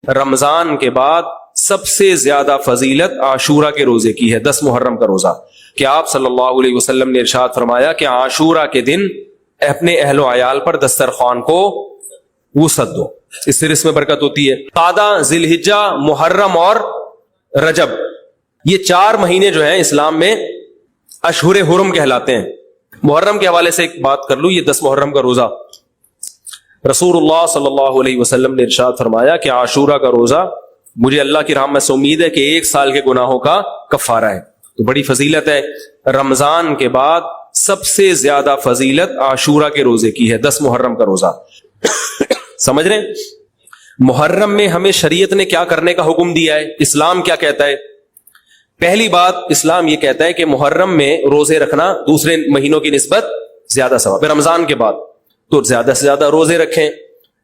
رمضان کے بعد سب سے زیادہ فضیلت عاشورہ کے روزے کی ہے، 10 محرم کا روزہ، کہ آپ صلی اللہ علیہ وسلم نے ارشاد فرمایا کہ عاشورہ کے دن اپنے اہل و عیال پر دسترخوان کو وسعت دو، اس سے رزق میں برکت ہوتی ہے۔ قعدہ، ذی الحجہ، محرم اور رجب، یہ 4 مہینے جو ہیں اسلام میں اشہر حرم کہلاتے ہیں۔ محرم کے حوالے سے ایک بات کر لوں، یہ 10 محرم کا روزہ رسول اللہ صلی اللہ علیہ وسلم نے ارشاد فرمایا کہ عاشورہ کا روزہ مجھے اللہ کی رحمت سے امید ہے کہ 1 سال کے گناہوں کا کفارہ ہے، تو بڑی فضیلت ہے۔ رمضان کے بعد سب سے زیادہ فضیلت عاشورہ کے روزے کی ہے، 10 محرم کا روزہ۔ سمجھ رہے ہیں؟ محرم میں ہمیں شریعت نے کیا کرنے کا حکم دیا ہے، اسلام کیا کہتا ہے؟ پہلی بات، اسلام یہ کہتا ہے کہ محرم میں روزے رکھنا دوسرے مہینوں کی نسبت زیادہ ثواب ہے۔ رمضان کے بعد تو زیادہ سے زیادہ روزے رکھیں،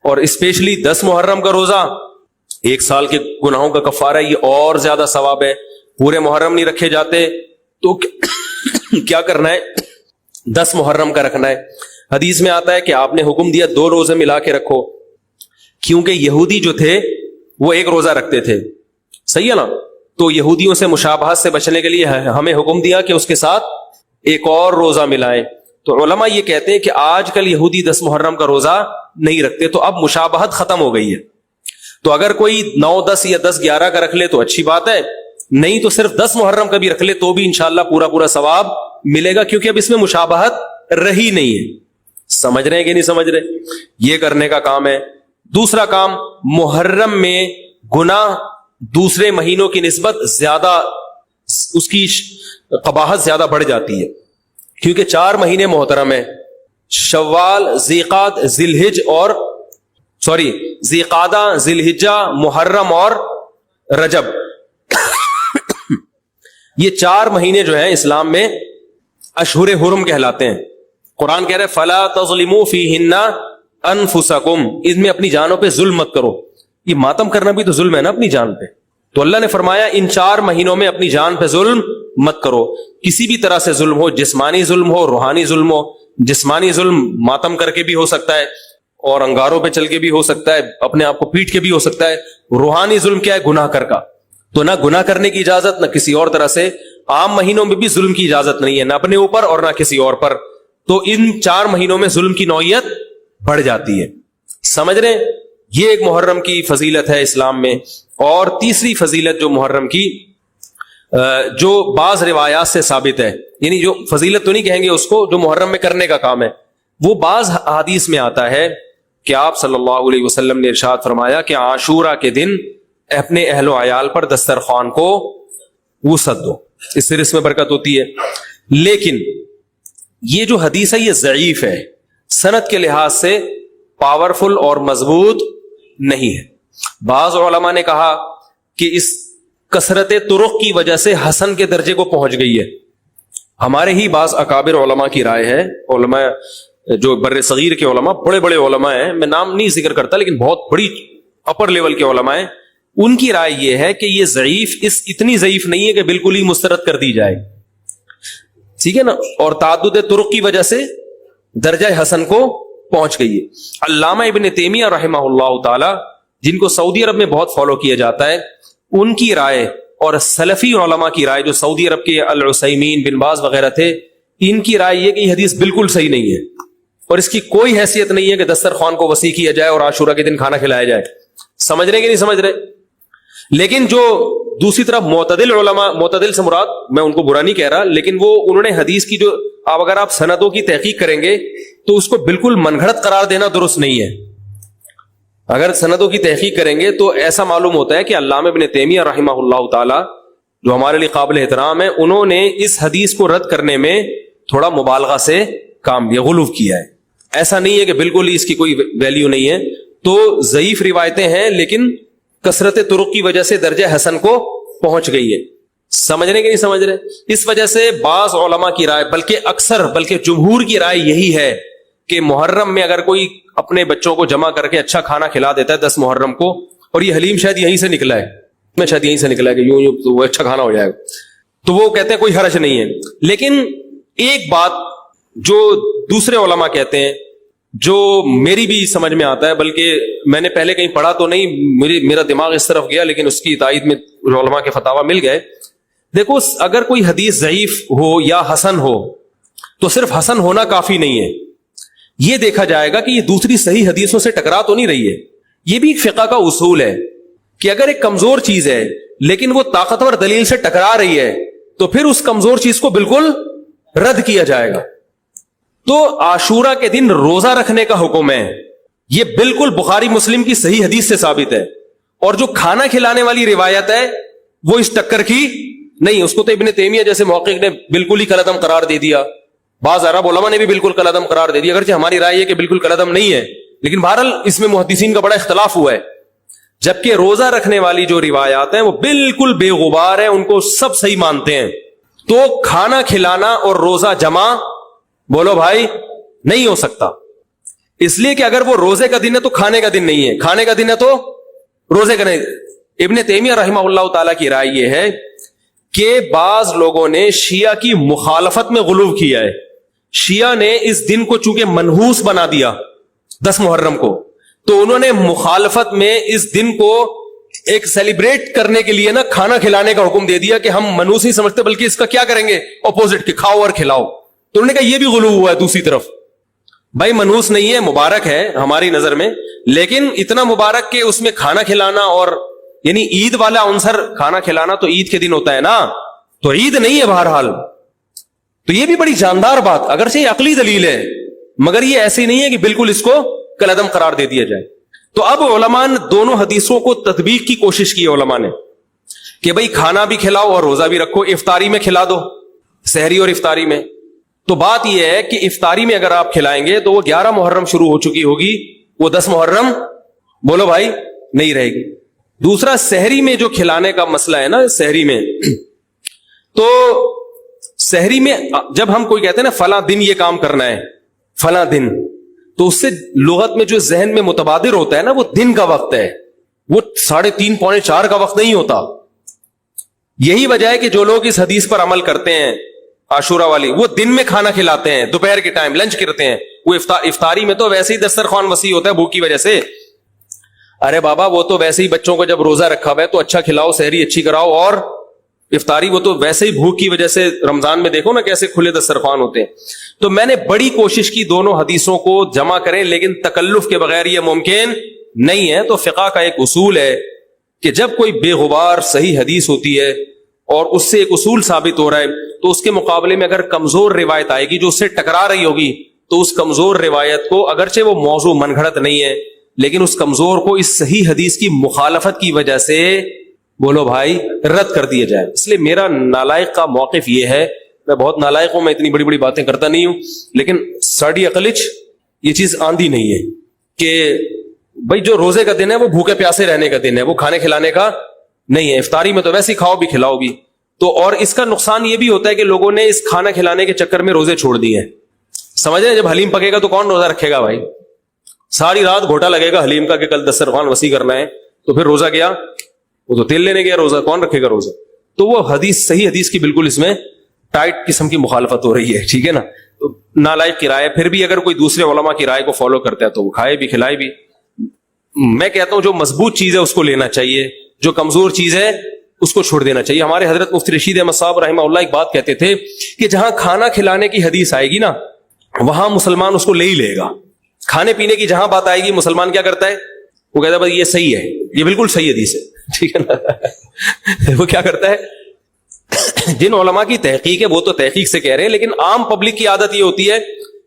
اور اسپیشلی 10 محرم کا روزہ 1 سال کے گناہوں کا کفارہ ہے، یہ اور زیادہ ثواب ہے۔ پورے محرم نہیں رکھے جاتے تو کیا کرنا ہے؟ 10 محرم کا رکھنا ہے۔ حدیث میں آتا ہے کہ آپ نے حکم دیا 2 روزے ملا کے رکھو، کیونکہ یہودی جو تھے وہ 1 روزہ رکھتے تھے، صحیح ہے نا؟ تو یہودیوں سے مشابہت سے بچنے کے لیے ہمیں حکم دیا کہ اس کے ساتھ ایک اور روزہ ملائیں۔ تو علماء یہ کہتے ہیں کہ آج کل یہودی 10 محرم کا روزہ نہیں رکھتے، تو اب مشابہت ختم ہو گئی ہے۔ تو اگر کوئی 9، 10 یا 10، 11 کا رکھ لے تو اچھی بات ہے، نہیں تو صرف 10 محرم کا بھی رکھ لے تو بھی انشاءاللہ پورا ثواب ملے گا، کیونکہ اب اس میں مشابہت رہی نہیں ہے۔ سمجھ رہے ہیں کہ نہیں سمجھ رہے؟ یہ کرنے کا کام ہے۔ دوسرا کام، محرم میں گناہ دوسرے مہینوں کی نسبت زیادہ، اس کی قباحت زیادہ بڑھ جاتی ہے، کیونکہ 4 مہینے محترم ہیں، شوال، ذی قعدہ، ذی الحجہ، محرم اور رجب، یہ 4 مہینے جو ہیں اسلام میں اشہر حرم کہلاتے ہیں۔ قرآن کہہ رہے فلا تظلموا فیہن انفسکم، اس میں اپنی جانوں پہ ظلم مت کرو۔ یہ ماتم کرنا بھی تو ظلم ہے نا اپنی جان پہ، تو اللہ نے فرمایا ان 4 مہینوں میں اپنی جان پہ ظلم مت کرو، کسی بھی طرح سے ظلم ہو، جسمانی ظلم ہو، روحانی ظلم ہو۔ جسمانی ظلم ماتم کر کے بھی ہو سکتا ہے، اور انگاروں پہ چل کے بھی ہو سکتا ہے، اپنے آپ کو پیٹ کے بھی ہو سکتا ہے۔ روحانی ظلم کیا ہے؟ گناہ کر کا، تو نہ گناہ کرنے کی اجازت، نہ کسی اور طرح سے۔ عام مہینوں میں بھی ظلم کی اجازت نہیں ہے، نہ اپنے اوپر اور نہ کسی اور پر، تو ان 4 مہینوں میں ظلم کی نوعیت بڑھ جاتی ہے۔ سمجھ رہے ہیں؟ یہ ایک محرم کی فضیلت ہے اسلام میں۔ اور تیسری فضیلت جو محرم کی، جو بعض روایات سے ثابت ہے، یعنی جو فضیلت تو نہیں کہیں گے اس کو، جو محرم میں کرنے کا کام ہے، وہ بعض حدیث میں آتا ہے کہ آپ صلی اللہ علیہ وسلم نے ارشاد فرمایا کہ عاشورہ کے دن اپنے اہل و عیال پر دسترخوان کو وسعت دو، اس سے رزق میں برکت ہوتی ہے۔ لیکن یہ جو حدیث ہے یہ ضعیف ہے، سند کے لحاظ سے پاورفل اور مضبوط نہیں ہے۔ بعض علماء نے کہا کہ اس کثرت طرق کی وجہ سے حسن کے درجے کو پہنچ گئی ہے۔ ہمارے ہی بعض اکابر علماء کی رائے ہے، علماء جو بر صغیر کے علماء، بڑے بڑے علماء ہیں، میں نام نہیں ذکر کرتا لیکن بہت بڑی اپر لیول کے علماء ہیں، ان کی رائے یہ ہے کہ یہ ضعیف، اتنی ضعیف نہیں ہے کہ بالکل ہی مسترد کر دی جائے، ٹھیک ہے نا، اور تعدد طرق کی وجہ سے درجہ حسن کو پہنچ گئی ہے۔ علامہ ابن تیمیہ رحمہ اللہ تعالی، جن کو سعودی عرب میں بہت فالو کیا جاتا ہے، ان کی رائے اور سلفی علماء کی رائے، جو سعودی عرب کے العثیمین، بن باز وغیرہ تھے، ان کی رائے یہ کہ یہ حدیث بالکل صحیح نہیں ہے، اور اس کی کوئی حیثیت نہیں ہے کہ دسترخوان کو وسیع کیا جائے اور عاشورہ کے دن کھانا کھلایا جائے۔ سمجھ رہے کہ نہیں سمجھ رہے؟ لیکن جو دوسری طرف معتدل علماء، معتدل سے مراد میں ان کو برا نہیں کہہ رہا، لیکن وہ انہوں نے حدیث کی جو اگر آپ سندوں کی تحقیق کریں گے تو اس کو بالکل من گھڑت قرار دینا درست نہیں ہے۔ اگر سندوں کی تحقیق کریں گے تو ایسا معلوم ہوتا ہے کہ علامہ ابن تیمیہ رحمہ اللہ تعالی، جو ہمارے لیے قابل احترام ہے، انہوں نے اس حدیث کو رد کرنے میں تھوڑا مبالغہ سے کام لیا، غلو کیا ہے۔ ایسا نہیں ہے کہ بالکل ہی اس کی کوئی ویلیو نہیں ہے، تو ضعیف روایتیں ہیں لیکن کثرت طرق کی وجہ سے درجہ حسن کو پہنچ گئی ہے۔ سمجھنے کہ نہیں سمجھ رہے؟ اس وجہ سے بعض علماء کی رائے، بلکہ جمہور کی رائے یہی ہے کہ محرم میں اگر کوئی اپنے بچوں کو جمع کر کے اچھا کھانا کھلا دیتا ہے 10 محرم کو، اور یہ حلیم شاید یہیں سے نکلا ہے، میں شاید یہیں سے نکلا ہے کہ یوں تو وہ اچھا کھانا ہو جائے گا، تو وہ کہتے ہیں کوئی حرج نہیں ہے۔ لیکن ایک بات جو دوسرے علماء کہتے ہیں جو میری بھی سمجھ میں آتا ہے, بلکہ میں نے پہلے کہیں پڑھا تو نہیں, میرا دماغ اس طرف گیا, لیکن اس کی تائید میں علماء کے فتاوی مل گئے. دیکھو اگر کوئی حدیث ضعیف ہو یا حسن ہو تو صرف حسن ہونا کافی نہیں ہے, یہ دیکھا جائے گا کہ یہ دوسری صحیح حدیثوں سے ٹکرا تو نہیں رہی ہے. یہ بھی ایک فقہ کا اصول ہے کہ اگر ایک کمزور چیز ہے لیکن وہ طاقتور دلیل سے ٹکرا رہی ہے تو پھر اس کمزور چیز کو بالکل رد کیا جائے گا. تو عاشورہ کے دن روزہ رکھنے کا حکم ہے, یہ بالکل بخاری مسلم کی صحیح حدیث سے ثابت ہے. اور جو کھانا کھلانے والی روایت ہے وہ اس ٹکر کی نہیں, اس کو تو ابن تیمیہ جیسے محقق نے بالکل ہی کالعدم قرار دے دیا, بعض عرب علماء نے بھی بالکل کالعدم قرار دے دیا, اگرچہ ہماری رائے ہے کہ بالکل کالعدم نہیں ہے, لیکن بہرحال اس میں محدثین کا بڑا اختلاف ہوا ہے. جبکہ روزہ رکھنے والی جو روایات ہیں وہ بالکل بے غبار ہے, ان کو سب صحیح مانتے ہیں. تو کھانا کھلانا اور روزہ جمع بولو بھائی نہیں ہو سکتا, اس لیے کہ اگر وہ روزے کا دن ہے تو کھانے کا دن نہیں ہے, کھانے کا دن ہے تو روزے کا نہیں. ابن تیمیہ رحمہ اللہ تعالی کی رائے یہ ہے کہ بعض لوگوں نے شیعہ کی مخالفت میں غلو کیا ہے. شیعہ نے اس دن کو چونکہ منحوس بنا دیا 10 محرم کو, تو انہوں نے مخالفت میں اس دن کو ایک سیلیبریٹ کرنے کے لیے نا کھانا کھلانے کا حکم دے دیا کہ ہم منحوس نہیں سمجھتے بلکہ اس کا کیا کریں گے اپوزٹ, کہ کھاؤ اور کھلاؤ. تو انہوں نے کہا یہ بھی غلو ہوا ہے دوسری طرف. بھائی منحوس نہیں ہے, مبارک ہے ہماری نظر میں, لیکن اتنا مبارک کہ اس میں کھانا کھلانا اور یعنی عید والا عنصر, کھانا کھلانا تو عید کے دن ہوتا ہے نا, تو عید نہیں ہے بہرحال. تو یہ بھی بڑی جاندار بات, اگرچہ یہ عقلی دلیل ہے مگر یہ ایسی نہیں ہے کہ بالکل اس کو کالعدم قرار دے دیا جائے. تو اب علماء نے دونوں حدیثوں کو تطبیق کی کوشش کی علماء نے کہ بھئی کھانا بھی کھلاؤ اور روزہ بھی رکھو, افطاری میں کھلا دو, سحری اور افطاری میں. تو بات یہ ہے کہ افطاری میں اگر آپ کھلائیں گے تو وہ 11 محرم شروع ہو چکی ہوگی, وہ 10 محرم بولو بھائی نہیں رہے گی. دوسرا سحری میں جو کھلانے کا مسئلہ ہے نا, سحری میں تو سحری میں جب ہم کوئی کہتے ہیں نا فلاں دن یہ کام کرنا ہے فلاں دن, تو اس سے لغت میں جو ذہن میں متبادر ہوتا ہے نا وہ دن کا وقت ہے, وہ 3:30 پونے 4 کا وقت نہیں ہوتا. یہی وجہ ہے کہ جو لوگ اس حدیث پر عمل کرتے ہیں عاشورہ والی, وہ دن میں کھانا کھلاتے ہیں, دوپہر کے ٹائم لنچ کرتے ہیں. وہ افطاری میں تو ویسے ہی دسترخوان وسیع ہوتا ہے بھوک کی وجہ سے. ارے بابا وہ تو ویسے ہی بچوں کو جب روزہ رکھا ہوا ہے تو اچھا کھلاؤ, سحری اچھی کراؤ, اور افطاری وہ تو ویسے ہی بھوک کی وجہ سے, رمضان میں دیکھو نا کیسے کھلے دسترخوان ہوتے ہیں. تو میں نے بڑی کوشش کی دونوں حدیثوں کو جمع کریں, لیکن تکلف کے بغیر یہ ممکن نہیں ہے. تو فقہ کا ایک اصول ہے کہ جب کوئی بے غبار صحیح حدیث ہوتی ہے اور اس سے ایک اصول ثابت ہو رہا ہے, تو اس کے مقابلے میں اگر کمزور روایت آئے گی جو اس سے ٹکرا رہی ہوگی, تو اس کمزور روایت کو, اگرچہ وہ موضوع من گھڑت نہیں ہے, لیکن اس کمزور کو اس صحیح حدیث کی مخالفت کی وجہ سے بولو بھائی رد کر دیا جائے. اس لیے میرا نالائق کا موقف یہ ہے, میں بہت نالائق ہوں, میں اتنی بڑی بڑی باتیں کرتا نہیں ہوں, لیکن ساڑی عقلچ یہ چیز آندھی نہیں ہے کہ بھائی جو روزے کا دن ہے وہ بھوکے پیاسے رہنے کا دن ہے, وہ کھانے کھلانے کا نہیں ہے. افطاری میں تو ویسے ہی کھاؤ بھی کھلاؤ بھی. تو اور اس کا نقصان یہ بھی ہوتا ہے کہ لوگوں نے اس کھانا کھلانے کے چکر میں روزے چھوڑ دیے ہیں. سمجھ رہے ہیں, جب حلیم پکے گا تو کون روزہ رکھے گا بھائی, ساری رات گھوٹا لگے گا حلیم کا کہ کل دسترخوان وسیع کرنا ہے, تو پھر روزہ گیا, وہ تو تیل لینے گیا, روزہ کون رکھے گا روزہ. تو وہ حدیث صحیح حدیث کی بالکل اس میں ٹائٹ قسم کی مخالفت ہو رہی ہے, ٹھیک ہے نا. تو نالائق کی رائے, پھر بھی اگر کوئی دوسرے علماء کی رائے کو فالو کرتا ہے تو وہ کھائے بھی کھلائے بھی. میں کہتا ہوں جو مضبوط چیز ہے اس کو لینا چاہیے, جو کمزور چیز ہے اس کو چھوڑ دینا چاہیے. ہمارے حضرت مفتی رشید احمد صاحب رحمہ اللہ ایک بات کہتے تھے کہ جہاں کھانا کھلانے کی حدیث آئے گی نا وہاں مسلمان اس کو لے ہی لے گا. کھانے پینے کی جہاں بات آئے گی مسلمان کیا کرتا ہے, وہ کہتا ہے بھائی یہ صحیح ہے, یہ بالکل صحیح حدیث ہے, ٹھیک ہے نا. وہ کیا کرتا ہے, جن علماء کی تحقیق ہے وہ تو تحقیق سے کہہ رہے ہیں, لیکن عام پبلک کی عادت یہ ہوتی ہے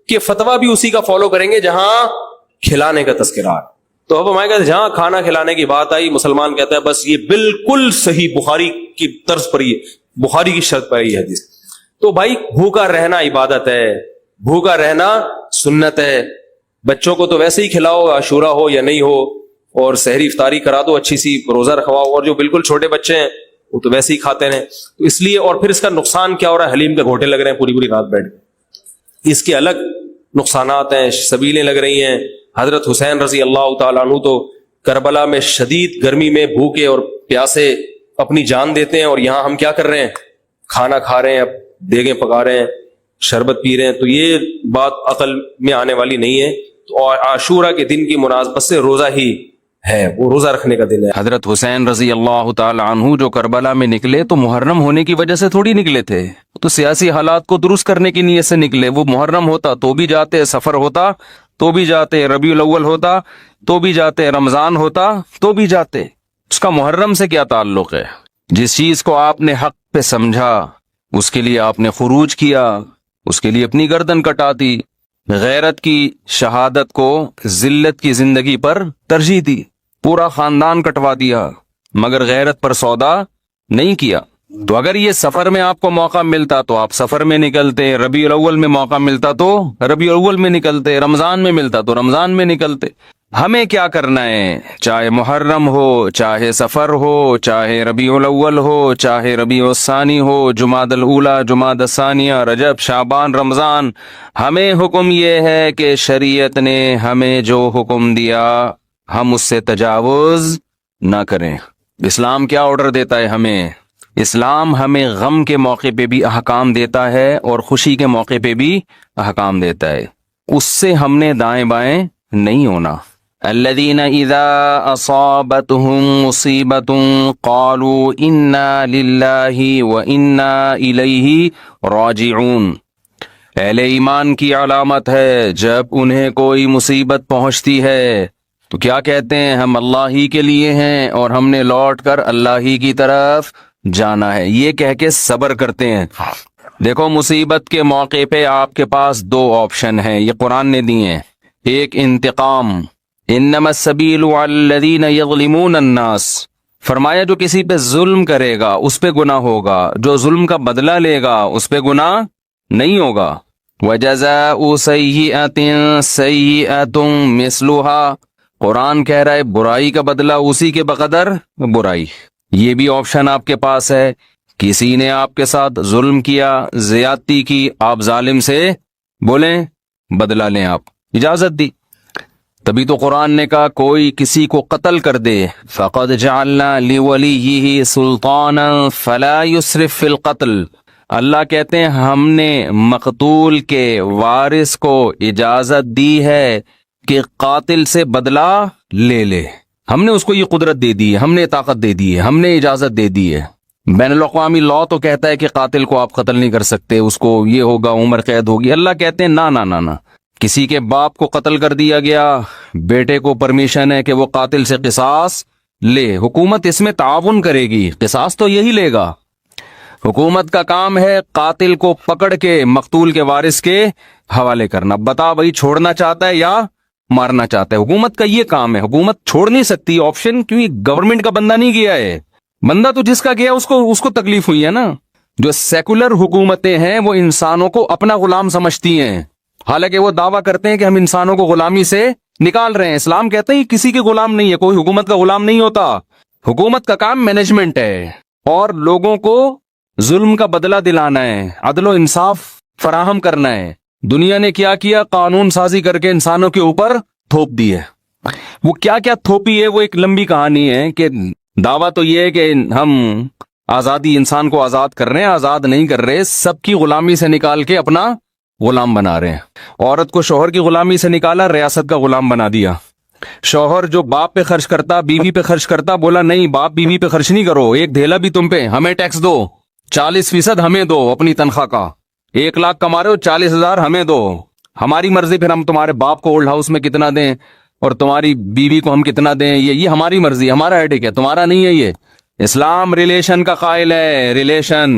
کہ فتویٰ بھی اسی کا فالو کریں گے جہاں کھلانے کا تذکرہ. تو اب ہمارے کہتے جہاں کھانا کھلانے کی بات آئی مسلمان کہتا ہے بس یہ بالکل صحیح بخاری کی طرز پر, یہ بخاری کی شرط پر یہ حدیث. تو بھائی بھوکا رہنا عبادت ہے, بھوکا رہنا سنت ہے. بچوں کو تو ویسے ہی کھلاؤ, عاشورہ ہو یا نہیں ہو, اور سحری افطاری کرا دو, اچھی سی روزہ رکھواؤ, اور جو بالکل چھوٹے بچے ہیں وہ تو ویسے ہی کھاتے ہیں. تو اس لیے, اور پھر اس کا نقصان کیا ہو رہا ہے, حلیم کے گھوٹے لگ رہے ہیں پوری پوری رات بیٹھ کے, اس کے الگ نقصانات ہیں, سبیلیں لگ رہی ہیں. حضرت حسین رضی اللہ تعالیٰ عنہ تو کربلا میں شدید گرمی میں بھوکے اور پیاسے اپنی جان دیتے ہیں, اور یہاں ہم کیا کر رہے ہیں, کھانا کھا رہے ہیں, اب دیگیں پکا رہے ہیں, شربت پی رہے ہیں. تو یہ بات عقل میں آنے والی نہیں ہے. اور عاشورہ کے دن کی مناسبت سے روزہ ہی ہے، وہ روزہ رکھنے کا دن ہے۔ حضرت حسین رضی اللہ تعالی عنہ جو کربلا میں نکلے تو محرم ہونے کی وجہ سے تھوڑی نکلے تھے، تو سیاسی حالات کو درست کرنے کی نیت سے نکلے۔ وہ محرم ہوتا تو بھی جاتے، سفر ہوتا تو بھی جاتے، ربیع الاول ہوتا تو بھی جاتے، رمضان ہوتا تو بھی جاتے۔ اس کا محرم سے کیا تعلق ہے؟ جس چیز کو آپ نے حق پہ سمجھا اس کے لیے آپ نے خروج کیا، اس کے لیے اپنی گردن کٹا دی، غیرت کی شہادت کو ذلت کی زندگی پر ترجیح دی، پورا خاندان کٹوا دیا، مگر غیرت پر سودا نہیں کیا۔ تو اگر یہ سفر میں آپ کو موقع ملتا تو آپ سفر میں نکلتے، ربیع الاول میں موقع ملتا تو ربیع الاول میں نکلتے، رمضان میں ملتا تو رمضان میں نکلتے۔ ہمیں کیا کرنا ہے؟ چاہے محرم ہو، چاہے سفر ہو، چاہے ربیع الاول ہو، چاہے ربیع الثانی ہو، جمادی الاولی، جمادی الثانیہ، رجب، شعبان، رمضان، ہمیں حکم یہ ہے کہ شریعت نے ہمیں جو حکم دیا ہم اس سے تجاوز نہ کریں۔ اسلام کیا آرڈر دیتا ہے ہمیں؟ اسلام ہمیں غم کے موقع پہ بھی احکام دیتا ہے اور خوشی کے موقع پہ بھی احکام دیتا ہے، اس سے ہم نے دائیں بائیں نہیں ہونا۔ الذین اذا اصابتهم مصیبة قالوا انا للہ وانا الیہ راجعون۔ اہل ایمان کی علامت ہے جب انہیں کوئی مصیبت پہنچتی ہے تو کیا کہتے ہیں؟ ہم اللہ ہی کے لیے ہیں اور ہم نے لوٹ کر اللہ ہی کی طرف جانا ہے، یہ کہہ کے صبر کرتے ہیں۔ دیکھو مصیبت کے موقع پہ آپ کے پاس دو آپشن ہیں، یہ قرآن نے دی ہیں۔ ایک انتقام، انما السبیل علی الذین یظلمون الناس، فرمایا جو کسی پہ ظلم کرے گا اس پہ گناہ ہوگا، جو ظلم کا بدلہ لے گا اس پہ گناہ نہیں ہوگا۔ وجزاء سیئۃ سیئۃ مثلھا، قرآن کہہ رہا ہے برائی کا بدلہ اسی کے بقدر برائی۔ یہ بھی آپشن آپ کے پاس ہے، کسی نے آپ کے ساتھ ظلم کیا، زیادتی کی، آپ ظالم سے بولیں بدلہ لیں، آپ اجازت دی۔ تبھی تو قرآن نے کہا کوئی کسی کو قتل کر دے، فقد جعلنا لولیہ سلطانا فلا یسرف فی القتل، اللہ کہتے ہیں ہم نے مقتول کے وارث کو اجازت دی ہے کہ قاتل سے بدلہ لے لے، ہم نے اس کو یہ قدرت دے دی ہے، ہم نے طاقت دے دی ہے، ہم نے اجازت دے دی ہے۔ بین الاقوامی لاء تو کہتا ہے کہ قاتل کو آپ قتل نہیں کر سکتے، اس کو یہ ہوگا، عمر قید ہوگی۔ اللہ کہتے ہیں نا نا نا نا، کسی کے باپ کو قتل کر دیا گیا، بیٹے کو پرمیشن ہے کہ وہ قاتل سے قصاص لے، حکومت اس میں تعاون کرے گی، قصاص تو یہی لے گا۔ حکومت کا کام ہے قاتل کو پکڑ کے مقتول کے وارث کے حوالے کرنا، بتا بھائی چھوڑنا چاہتا ہے یا مارنا چاہتا ہے، حکومت کا یہ کام ہے۔ حکومت چھوڑ نہیں سکتی آپشن، کیونکہ گورنمنٹ کا بندہ نہیں گیا ہے، بندہ تو جس کا گیا اس کو تکلیف ہوئی ہے نا۔ جو سیکولر حکومتیں ہیں وہ انسانوں کو اپنا غلام سمجھتی ہیں، حالانکہ وہ دعویٰ کرتے ہیں کہ ہم انسانوں کو غلامی سے نکال رہے ہیں۔ اسلام کہتا ہے کسی کے غلام نہیں ہے، کوئی حکومت کا غلام نہیں ہوتا، حکومت کا کام مینجمنٹ ہے اور لوگوں کو ظلم کا بدلہ دلانا ہے، عدل و انصاف فراہم کرنا ہے۔ دنیا نے کیا کیا؟ قانون سازی کر کے انسانوں کے اوپر تھوپ دی ہے۔ وہ کیا کیا تھوپی ہے وہ ایک لمبی کہانی ہے، کہ دعویٰ تو یہ ہے کہ ہم آزادی، انسان کو آزاد کر رہے ہیں، آزاد نہیں کر رہے، سب کی غلامی سے نکال کے اپنا غلام بنا رہے ہیں۔ عورت کو شوہر کی غلامی سے نکالا، ریاست کا غلام بنا دیا۔ شوہر جو باپ پہ خرچ کرتا، بیوی پہ خرچ کرتا، بولا نہیں باپ بیوی پہ خرچ نہیں کرو، ایک دھیلا بھی تم پہ، ہمیں ٹیکس دو، 40% ہمیں دو اپنی تنخواہ کا، 1 لاکھ کما رہے ہو 40,000 ہمیں دو، ہماری مرضی، پھر ہم تمہارے باپ کو اولڈ ہاؤس میں کتنا دیں اور تمہاری بیوی کو ہم کتنا دیں، یہ ہماری مرضی، ہمارا ہیڈک ہے، تمہارا نہیں ہے۔ یہ اسلام ریلیشن کا قائل ہے، ریلیشن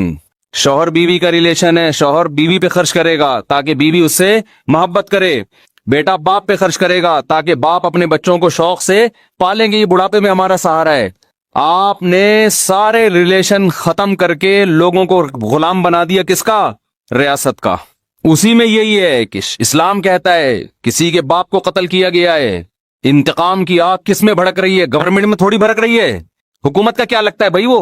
شوہر بیوی کا ریلیشن ہے، شوہر بیوی پہ خرچ کرے گا تاکہ بیوی اس سے محبت کرے، بیٹا باپ پہ خرچ کرے گا تاکہ باپ اپنے بچوں کو شوق سے پالیں گے، یہ بڑھاپے میں ہمارا سہارا ہے۔ آپ نے سارے ریلیشن ختم کر کے لوگوں کو غلام بنا دیا، کس کا؟ ریاست کا۔ اسی میں یہی ہے کہ اسلام کہتا ہے کسی کے باپ کو قتل کیا گیا ہے، انتقام کی آگ کس میں بھڑک رہی ہے؟ گورنمنٹ میں تھوڑی بھڑک رہی ہے، حکومت کا کیا لگتا ہے بھائی؟ وہ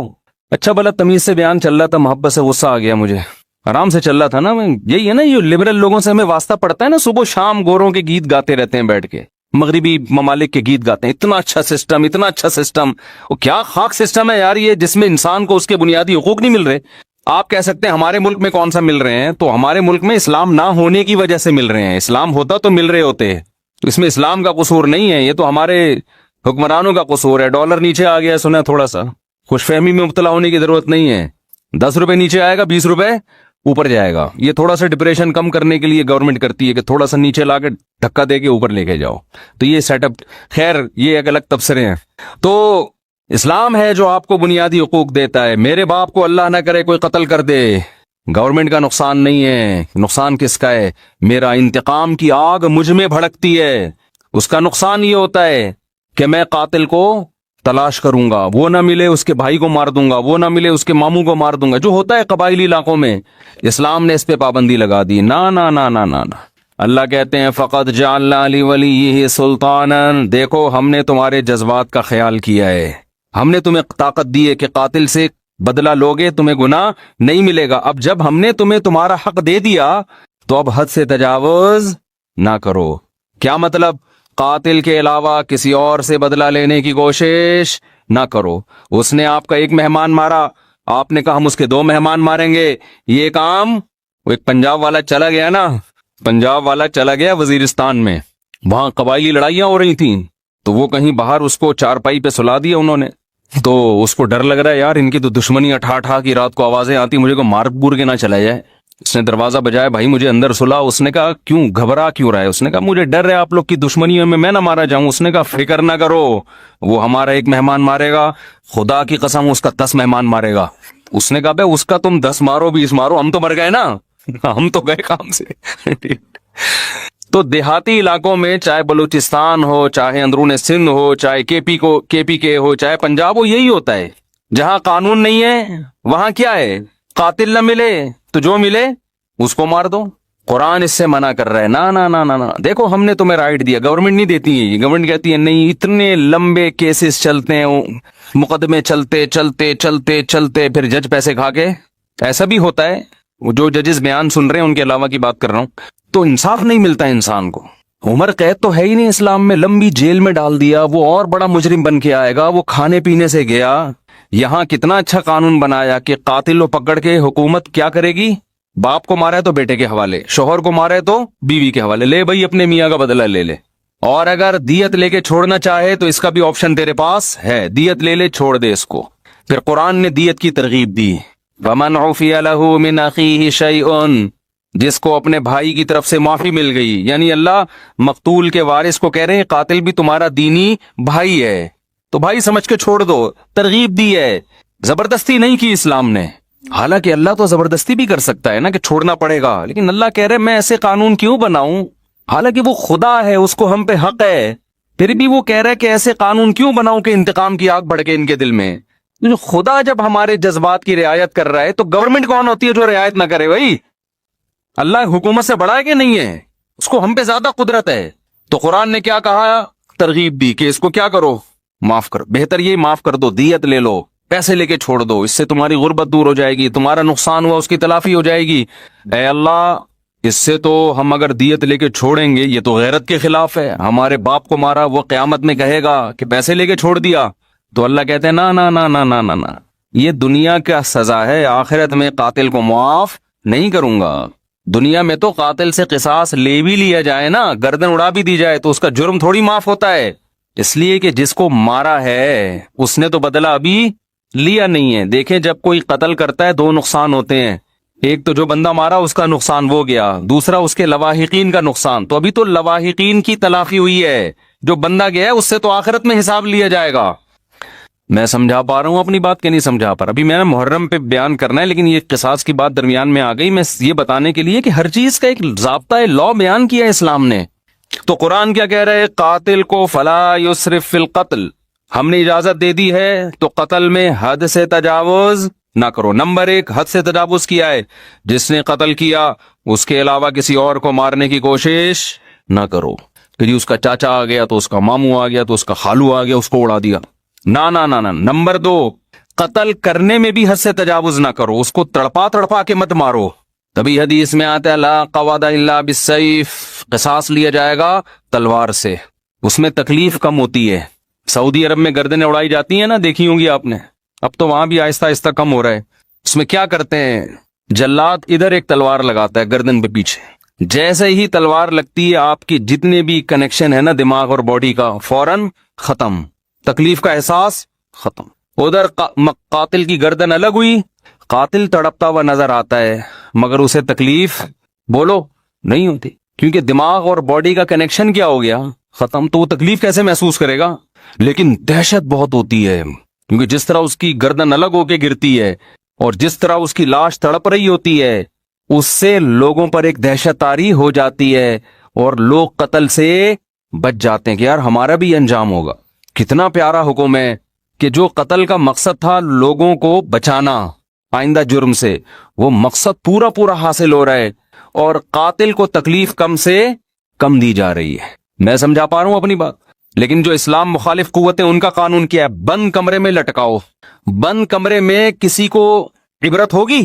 اچھا بھلا تمیز سے بیان چل رہا تھا، محبت سے غصہ آ گیا مجھے، آرام سے چل رہا تھا نا۔ یہی ہے نا، یہ لبرل لوگوں سے ہمیں واسطہ پڑتا ہے نا، صبح شام گوروں کے گیت گاتے رہتے ہیں بیٹھ کے، مغربی ممالک کے گیت گاتے ہیں، اتنا اچھا سسٹم، اتنا اچھا سسٹم۔ وہ کیا خاک سسٹم ہے یار یہ، جس میں انسان کو اس کے بنیادی حقوق نہیں مل رہے۔ آپ کہہ سکتے ہیں ہمارے ملک میں کون سا مل رہے ہیں، تو ہمارے ملک میں اسلام نہ ہونے کی وجہ سے مل رہے ہیں، اسلام ہوتا تو مل رہے ہوتے۔ تو اس میں اسلام کا قصور نہیں ہے, یہ تو ہمارے حکمرانوں کا قصور ہے. ڈالر نیچے آ گیا سنا تھوڑا سا, خوش فہمی میں مبتلا ہونے کی ضرورت نہیں ہے. 10 روپے نیچے آئے گا, 20 روپے اوپر جائے گا. یہ تھوڑا سا ڈپریشن کم کرنے کے لیے گورنمنٹ کرتی ہے کہ تھوڑا سا نیچے لا کے دھکا دے کے اوپر لے کے جاؤ. تو یہ سیٹ اپ, خیر یہ ایک الگ تبصرے ہیں. تو اسلام ہے جو آپ کو بنیادی حقوق دیتا ہے. میرے باپ کو اللہ نہ کرے کوئی قتل کر دے, گورنمنٹ کا نقصان نہیں ہے. نقصان کس کا ہے؟ میرا انتقام کی آگ مجھ میں بھڑکتی ہے. اس کا نقصان یہ ہوتا ہے کہ میں قاتل کو تلاش کروں گا, وہ نہ ملے اس کے بھائی کو مار دوں گا, وہ نہ ملے اس کے ماموں کو مار دوں گا, جو ہوتا ہے قبائلی علاقوں میں. اسلام نے اس پہ پابندی لگا دی. نا نا نا نا نا نا. اللہ کہتے ہیں فقط جعلنا لولیہ سلطانا, دیکھو ہم نے تمہارے جذبات کا خیال کیا ہے, ہم نے تمہیں طاقت دی ہے کہ قاتل سے بدلہ لوگے تمہیں گناہ نہیں ملے گا. اب جب ہم نے تمہیں تمہارا حق دے دیا تو اب حد سے تجاوز نہ کرو. کیا مطلب؟ قاتل کے علاوہ کسی اور سے بدلہ لینے کی کوشش نہ کرو. اس نے آپ کا ایک مہمان مارا, آپ نے کہا ہم اس کے 2 مہمان ماریں گے. یہ کام وہ ایک پنجاب والا چلا گیا نا, پنجاب والا چلا گیا وزیرستان میں, وہاں قبائلی لڑائیاں ہو رہی تھیں, تو وہ کہیں باہر اس کو چارپائی پہ سلا دیا انہوں نے. تو اس کو ڈر لگ رہا ہے یار ان کی تو دشمنی اٹھا اٹھا کی رات کو آوازیں آتی, مجھے کو مار بور کے نہ چلا جائے. اس نے دروازہ بجایا, بھائی مجھے اندر سلا. اس نے کہا کیوں, گھبرا کیوں رہا ہے؟ اس نے کہا مجھے ڈر ہے آپ لوگ کی دشمنیوں میں نہ مارا جاؤں. اس نے کہا فکر نہ کرو, وہ ہمارا ایک مہمان مارے گا, خدا کی قسم اس کا 10 مہمان مارے گا. اس نے کہا بھائی اس کا تم 10 مارو 20 مارو, ہم تو مر گئے نا, ہم تو گئے کام سے. تو دیہاتی علاقوں میں چاہے بلوچستان ہو, چاہے اندرون سندھ ہو, چاہے کے پی کے ہو, چاہے پنجاب ہو, یہی ہوتا ہے. جہاں قانون نہیں ہے وہاں کیا ہے, قاتل نہ ملے تو جو ملے اس کو مار دو. قرآن اس سے منع کر رہا ہے. نا نا نا نا نا. دیکھو ہم نے تمہیں رائٹ دیا, گورنمنٹ نہیں دیتی ہے. گورنمنٹ کہتی ہے نہیں, اتنے لمبے کیسز چلتے ہیں, مقدمے چلتے چلتے چلتے چلتے پھر جج پیسے کھا کے. ایسا بھی ہوتا ہے, جو ججز بیان سن رہے ہیں ان کے علاوہ کی بات کر رہا ہوں. تو انصاف نہیں ملتا انسان کو. عمر قید تو ہے ہی نہیں اسلام میں, لمبی جیل میں ڈال دیا, وہ اور بڑا مجرم بن کے آئے گا. وہ کھانے پینے سے گیا. یہاں کتنا اچھا قانون بنایا کہ قاتل کو پکڑ کے حکومت کیا کرے گی, باپ کو مارا ہے تو بیٹے کے حوالے, شوہر کو مارا ہے تو بیوی کے حوالے, لے بھائی اپنے میاں کا بدلہ لے لے. اور اگر دیت لے کے چھوڑنا چاہے تو اس کا بھی آپشن تیرے پاس ہے, دیت لے لے, چھوڑ دے اس کو. پھر قرآن نے دیت کی ترغیب دی. وَمَنْ عُفِيَ لَهُ مِنْ أَخِيهِ شَيْءٌ, جس کو اپنے بھائی کی طرف سے معافی مل گئی. یعنی اللہ مقتول کے وارث کو کہہ رہے ہیں قاتل بھی تمہارا دینی بھائی ہے, تو بھائی سمجھ کے چھوڑ دو. ترغیب دی ہے, زبردستی نہیں کی اسلام نے. حالانکہ اللہ تو زبردستی بھی کر سکتا ہے نا کہ چھوڑنا پڑے گا, لیکن اللہ کہہ رہے میں ایسے قانون کیوں بناؤں, حالانکہ وہ خدا ہے, اس کو ہم پہ حق ہے. پھر بھی وہ کہہ رہا ہے کہ ایسے قانون کیوں بناؤں کہ انتقام کی آگ بڑھ کے ان کے دل میں. جو خدا جب ہمارے جذبات کی رعایت کر رہا ہے تو گورنمنٹ کون ہوتی ہے جو رعایت نہ کرے؟ بھائی اللہ حکومت سے بڑا ہے کہ نہیں ہے؟ اس کو ہم پہ زیادہ قدرت ہے. تو قرآن نے کیا کہا, ترغیب دی کہ اس کو کیا کرو, معاف کرو. بہتر یہ معاف کر دو, دیت لے لو, پیسے لے کے چھوڑ دو, اس سے تمہاری غربت دور ہو جائے گی, تمہارا نقصان ہوا اس کی تلافی ہو جائے گی. اے اللہ اس سے تو ہم اگر دیت لے کے چھوڑیں گے یہ تو غیرت کے خلاف ہے. ہمارے باپ کو مارا, وہ قیامت میں کہے گا کہ پیسے لے کے چھوڑ دیا. تو اللہ کہتے ہیں نا نا نا نا نا نا نا, یہ دنیا کا سزا ہے, آخرت میں قاتل کو معاف نہیں کروں گا. دنیا میں تو قاتل سے قصاص لے بھی لیا جائے نا, گردن اڑا بھی دی جائے تو اس کا جرم تھوڑی معاف ہوتا ہے, اس لیے کہ جس کو مارا ہے اس نے تو بدلہ ابھی لیا نہیں ہے. دیکھیں جب کوئی قتل کرتا ہے 2 نقصان ہوتے ہیں, ایک تو جو بندہ مارا اس کا نقصان وہ گیا, دوسرا اس کے لواحقین کا نقصان. تو ابھی تو لواحقین کی تلافی ہوئی ہے, جو بندہ گیا ہے اس سے تو آخرت میں حساب لیا جائے گا. میں سمجھا پا رہا ہوں اپنی بات کہ نہیں سمجھا پا رہا؟ ابھی میں نے محرم پہ بیان کرنا ہے, لیکن یہ قصاص کی بات درمیان میں آ گئی. میں یہ بتانے کے لیے کہ ہر چیز کا ایک ضابطہ لا بیان کیا ہے اسلام نے. تو قرآن کیا کہہ رہے, قاتل کو فلا یسرف فی القتل, ہم نے اجازت دے دی ہے تو قتل میں حد سے تجاوز نہ کرو. نمبر 1 حد سے تجاوز کیا ہے, جس نے قتل کیا اس کے علاوہ کسی اور کو مارنے کی کوشش نہ کرو. کہ جی اس کا چاچا آ گیا تو اس کا ماموں آ گیا تو اس کا خالو آ گیا, اس کو اڑا دیا. نا نا نا نا. نمبر 2 قتل کرنے میں بھی حد سے تجاوز نہ کرو, اس کو تڑپا کے مت مارو. تبھی حدیث میں آتا ہے لا قواد الا بالسیف, قصاص لیا جائے گا تلوار سے, اس میں تکلیف کم ہوتی ہے. سعودی عرب میں گردنیں اڑائی جاتی ہیں نا, دیکھی ہوں گی آپ نے, اب تو وہاں بھی آہستہ آہستہ کم ہو رہا ہے. اس میں کیا کرتے ہیں, جلاد ادھر ایک تلوار لگاتا ہے گردن پہ پیچھے, جیسے ہی تلوار لگتی ہے آپ کی جتنے بھی کنیکشن ہے نا دماغ اور باڈی کا فوراً ختم، تکلیف کا احساس ختم۔ ادھر قاتل کی گردن الگ ہوئی، قاتل تڑپتا ہوا نظر آتا ہے مگر اسے تکلیف بولو نہیں ہوتی، کیونکہ دماغ اور باڈی کا کنیکشن کیا ہو گیا، ختم۔ تو وہ تکلیف کیسے محسوس کرے گا؟ لیکن دہشت بہت ہوتی ہے، کیونکہ جس طرح اس کی گردن الگ ہو کے گرتی ہے اور جس طرح اس کی لاش تڑپ رہی ہوتی ہے، اس سے لوگوں پر ایک دہشت طاری ہو جاتی ہے اور لوگ قتل سے بچ جاتے ہیں کہ یار ہمارا بھی انجام ہوگا۔ کتنا پیارا حکم ہے کہ جو قتل کا مقصد تھا لوگوں کو بچانا آئندہ جرم سے، وہ مقصد پورا حاصل ہو رہا ہے اور قاتل کو تکلیف کم سے کم دی جا رہی ہے۔ میں سمجھا پا رہا ہوں اپنی بات؟ لیکن جو اسلام مخالف قوتیں ان کا قانون کیا ہے؟ بند کمرے میں لٹکاؤ۔ بند کمرے میں کسی کو عبرت ہوگی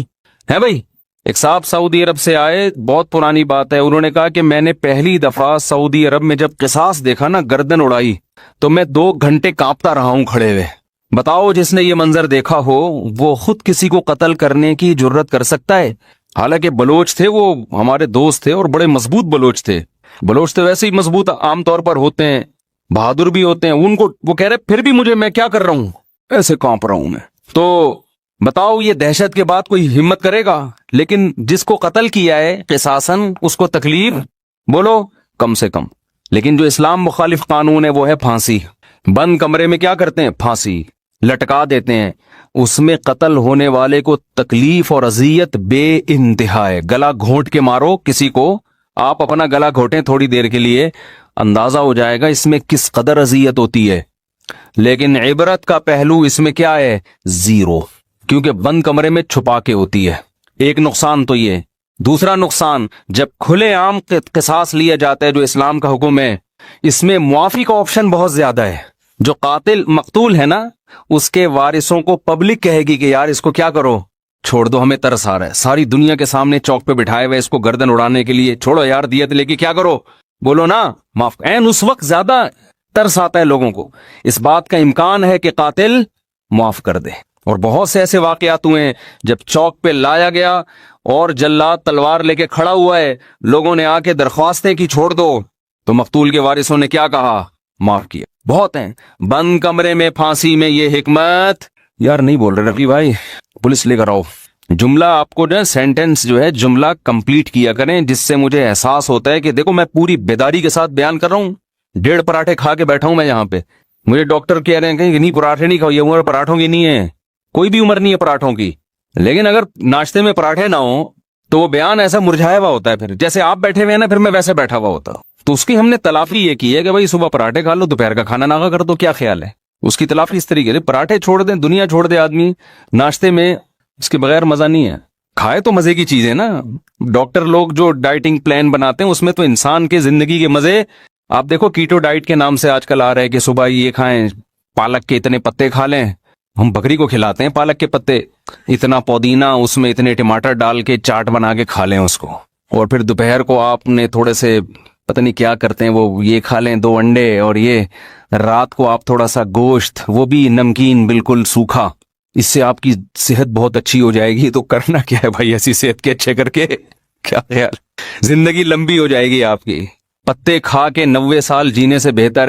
ہے بھائی؟ ایک صاحب سعودی عرب سے آئے، بہت پرانی بات ہے، انہوں نے کہا کہ میں نے پہلی دفعہ سعودی عرب میں جب قصاص دیکھا نا، گردن اڑائی، تو میں 2 گھنٹے کانپتا رہا ہوں کھڑے ہوئے۔ بتاؤ جس نے یہ منظر دیکھا ہو وہ خود کسی کو قتل کرنے کی جرت کر سکتا ہے؟ حالانکہ بلوچ تھے، وہ ہمارے دوست تھے اور بڑے مضبوط بلوچ تھے۔ بلوچ تو ویسے ہی مضبوط عام طور پر ہوتے ہیں، بہادر بھی ہوتے ہیں، ان کو وہ کہہ رہے پھر بھی میں کیا کر رہا ہوں، ایسے کانپ رہا ہوں میں۔ تو بتاؤ یہ دہشت کے بعد کوئی ہمت کرے گا؟ لیکن جس کو قتل کیا ہے قصاصاً اس کو تکلیف بولو کم سے کم۔ لیکن جو اسلام مخالف قانون ہے وہ ہے پھانسی۔ بند کمرے میں کیا کرتے ہیں؟ پھانسی لٹکا دیتے ہیں۔ اس میں قتل ہونے والے کو تکلیف اور اذیت بے انتہا ہے۔ گلا گھونٹ کے مارو کسی کو، آپ اپنا گلا گھونٹیں تھوڑی دیر کے لیے، اندازہ ہو جائے گا اس میں کس قدر اذیت ہوتی ہے۔ لیکن عبرت کا پہلو اس میں کیا ہے؟ 0، کیونکہ بند کمرے میں چھپا کے ہوتی ہے۔ ایک نقصان تو یہ۔ دوسرا نقصان، جب کھلے عام قصاص لیا جاتا ہے جو اسلام کا حکم ہے، اس میں معافی کا آپشن بہت زیادہ ہے۔ جو قاتل مقتول ہے نا، اس کے وارثوں کو پبلک کہے گی کہ یار اس کو کیا کرو، چھوڑ دو، ہمیں ترس آ رہا ہے، ساری دنیا کے سامنے چوک پہ بٹھائے ہوئے اس کو گردن اڑانے کے لیے، چھوڑو یار دیت لے کے کیا کرو، بولو نا معاف۔ اس وقت زیادہ ترس آتا ہے لوگوں کو، اس بات کا امکان ہے کہ قاتل معاف کر دے۔ اور بہت سے ایسے واقعات ہوئے ہیں جب چوک پہ لایا گیا اور جلاد تلوار لے کے کھڑا ہوا ہے، لوگوں نے آ کے درخواستیں کی چھوڑ دو، تو مقتول کے وارثوں نے کیا کہا؟ معاف کیا۔ بہت ہیں بند کمرے میں پھانسی میں یہ حکمت۔ یار نہیں بول رہے رفیع بھائی، پولیس لے کر آؤ۔ جملہ آپ کو جو سینٹنس جو ہے جملہ کمپلیٹ کیا کریں، جس سے مجھے احساس ہوتا ہے کہ دیکھو میں پوری بیداری کے ساتھ بیان کر رہا ہوں۔ 1.5 پراٹھے کھا کے بیٹھا ہوں میں یہاں پہ، مجھے ڈاکٹر کہہ رہے ہیں کہ نہیں پراٹھے نہیں کھاؤ، یہ عمر پراٹھوں کی نہیں ہے، کوئی بھی عمر نہیں ہے پراٹھوں کی۔ لیکن اگر ناشتے میں پراٹھے نہ ہوں تو وہ بیان ایسا مرجھایا ہوا ہوتا ہے، پھر جیسے آپ بیٹھے ہوئے ہیں نا، پھر میں ویسے بیٹھا ہوا ہوتا۔ تو اس کی ہم نے تلافی یہ کی ہے کہ بھائی صبح پراٹھے کھا لو، دوپہر کا کھانا نہ کر دو، کیا خیال ہے؟ اس کی تلافی اس طریقے سے پراٹھے چھوڑ دیں، دنیا چھوڑ دے آدمی، ناشتے میں اس کے بغیر مزہ نہیں ہے۔ کھائے تو مزے کی چیزیں نا، ڈاکٹر لوگ جو ڈائٹنگ پلان بناتے ہیں اس میں تو انسان کے زندگی کے مزے، آپ دیکھو کیٹو ڈائٹ کے نام سے آج کل آ رہا ہے کہ صبح یہ کھائیں، پالک کے اتنے پتے کھا لیں، ہم بکری کو کھلاتے ہیں پالک کے پتے، اتنا پودینہ اس میں اتنے ٹماٹر ڈال کے چاٹ بنا کے کھا لیں اس کو، اور پھر دوپہر کو آپ نے تھوڑے سے پتہ نہیں کیا کرتے ہیں وہ یہ کھا لیں 2 انڈے، اور یہ رات کو آپ تھوڑا سا گوشت، وہ بھی نمکین بالکل سوکھا، اس سے آپ کی صحت بہت اچھی ہو جائے گی۔ تو کرنا کیا ہے بھائی ایسی صحت کے اچھے کر کے؟ کیا خیال، زندگی لمبی ہو جائے گی آپ کی۔ پتے کھا کے 90 سال جینے سے بہتر ہے